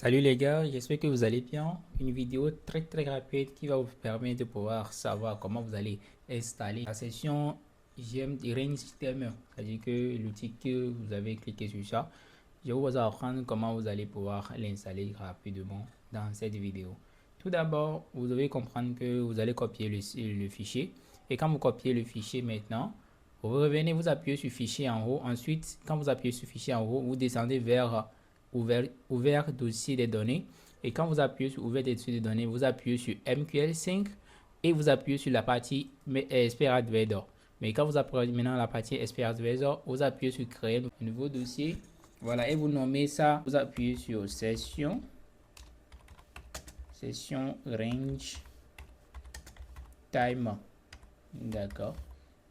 Salut les gars, j'espère que vous allez bien. Une vidéo très rapide qui va vous permettre de pouvoir savoir comment vous allez installer la session Range Timer. C'est-à-dire que l'outil que vous avez cliqué sur ça, je vais vous apprendre comment vous allez pouvoir l'installer rapidement dans cette vidéo. Tout d'abord, vous devez comprendre que vous allez copier le fichier. Et quand vous copiez le fichier maintenant, vous revenez, vous appuyez sur fichier en haut. Ensuite, quand vous appuyez sur fichier en haut, vous descendez vers ouvert dossier des données. Et quand vous appuyez sur ouvert dossier des données, vous appuyez sur MQL5 et vous appuyez sur la partie SPR Advisor. Mais quand vous appuyez maintenant la partie SPR Advisor, vous appuyez sur créer un nouveau dossier. Voilà, et vous nommez ça, vous appuyez sur session range time. D'accord.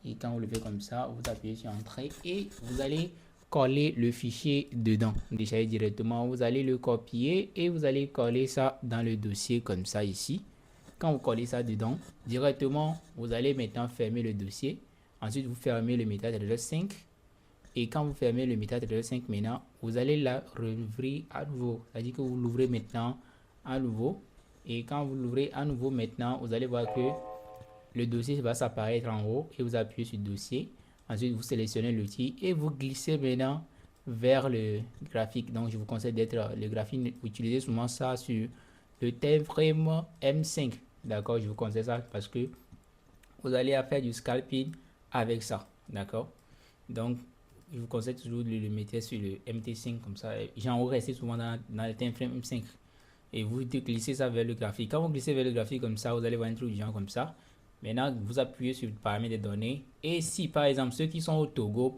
Et quand vous le faites comme ça, vous appuyez sur entrée et vous allez coller le fichier dedans. Déjà directement, vous allez le copier et vous allez coller ça dans le dossier comme ça ici. Quand vous collez ça dedans, directement, vous allez maintenant fermer le dossier. Ensuite, vous fermez le MetaTrader 5. Et quand vous fermez le MetaTrader 5 maintenant, vous allez la rouvrir à nouveau. C'est-à-dire que vous l'ouvrez maintenant à nouveau. Et quand vous l'ouvrez à nouveau maintenant, vous allez voir que le dossier va s'apparaître en haut et vous appuyez sur dossier. Ensuite, vous sélectionnez l'outil et vous glissez maintenant vers le graphique. Donc, je vous conseille d'être le graphique. Utilisez souvent ça sur le timeframe M5. D'accord, je vous conseille ça parce que vous allez faire du scalping avec ça. D'accord, donc je vous conseille toujours de le mettre sur le MT5 comme ça. J'en reste souvent dans le timeframe M5 et vous glissez ça vers le graphique. Quand vous glissez vers le graphique comme ça, vous allez voir un truc genre comme ça. Maintenant, vous appuyez sur le paramètre des données. Et si, par exemple, ceux qui sont au Togo,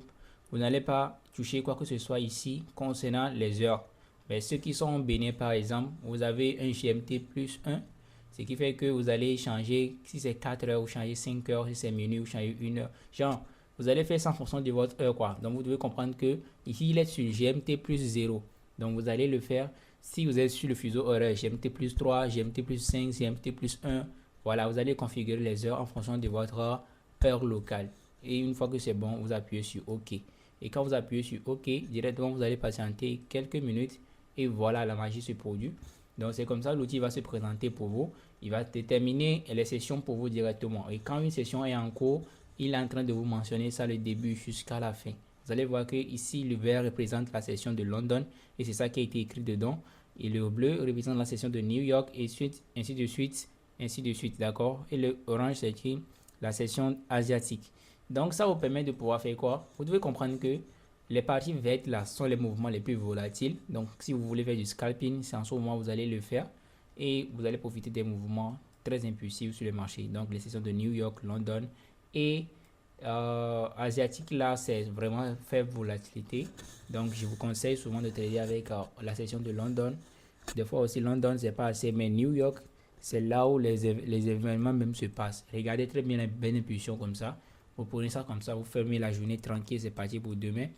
vous n'allez pas toucher quoi que ce soit ici concernant les heures. Mais ceux qui sont au Bénin, par exemple, vous avez un GMT plus 1. Ce qui fait que vous allez changer, si c'est 4 heures, vous changez 5 heures, si c'est minuit, vous changez 1 heure. Genre, vous allez faire 100% de votre heure, quoi. Donc, vous devez comprendre que ici, il est sur GMT plus 0. Donc, vous allez le faire si vous êtes sur le fuseau horaire GMT plus 3, GMT plus 5, GMT plus 1. Voilà, vous allez configurer les heures en fonction de votre heure locale. Et une fois que c'est bon, vous appuyez sur OK. Et quand vous appuyez sur OK, directement, vous allez patienter quelques minutes. Et voilà, la magie se produit. Donc, c'est comme ça, l'outil va se présenter pour vous. Il va déterminer les sessions pour vous directement. Et quand une session est en cours, il est en train de vous mentionner ça le début jusqu'à la fin. Vous allez voir que ici, le vert représente la session de London. Et c'est ça qui a été écrit dedans. Et le bleu représente la session de New York. Et ainsi de suite. Ainsi de suite, d'accord. Et le orange, c'est écrit la session asiatique. Donc, ça vous permet de pouvoir faire quoi? Vous devez comprendre que les parties vertes là sont les mouvements les plus volatiles. Donc, si vous voulez faire du scalping, c'est en ce moment où vous allez le faire. Et vous allez profiter des mouvements très impulsifs sur le marché. Donc, les sessions de New York, London et asiatique là, c'est vraiment faible volatilité. Donc, je vous conseille souvent de trader avec la session de London. Des fois aussi, London, c'est pas assez, mais New York, c'est là où les événements même se passent. Regardez très bien les belles impulsions comme ça. Vous prenez ça comme ça, vous fermez la journée tranquille, c'est parti pour demain.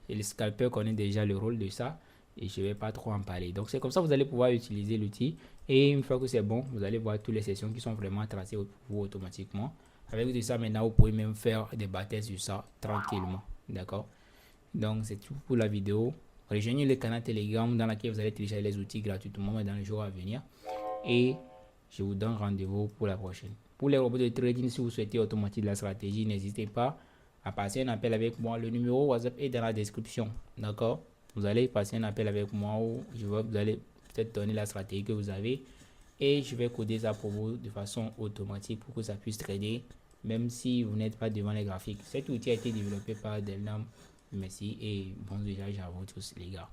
Et le scalper connaît déjà le rôle de ça. Et je ne vais pas trop en parler. Donc c'est comme ça que vous allez pouvoir utiliser l'outil. Et une fois que c'est bon, vous allez voir toutes les sessions qui sont vraiment tracées pour vous automatiquement. Avec tout ça, maintenant, vous pouvez même faire des batailles sur ça tranquillement. D'accord? Donc c'est tout pour la vidéo. Rejoignez le canal Telegram dans lequel vous allez télécharger les outils gratuitement dans les jours à venir. Et je vous donne rendez-vous pour la prochaine. Pour les robots de trading, si vous souhaitez automatiser la stratégie, n'hésitez pas à passer un appel avec moi. Le numéro WhatsApp est dans la description. D'accord? Vous allez passer un appel avec moi où vous allez peut-être donner la stratégie que vous avez et je vais coder ça pour vous de façon automatique pour que ça puisse trader même si vous n'êtes pas devant les graphiques. Cet outil a été développé par Delnam. Merci et bon usage à vous tous les gars.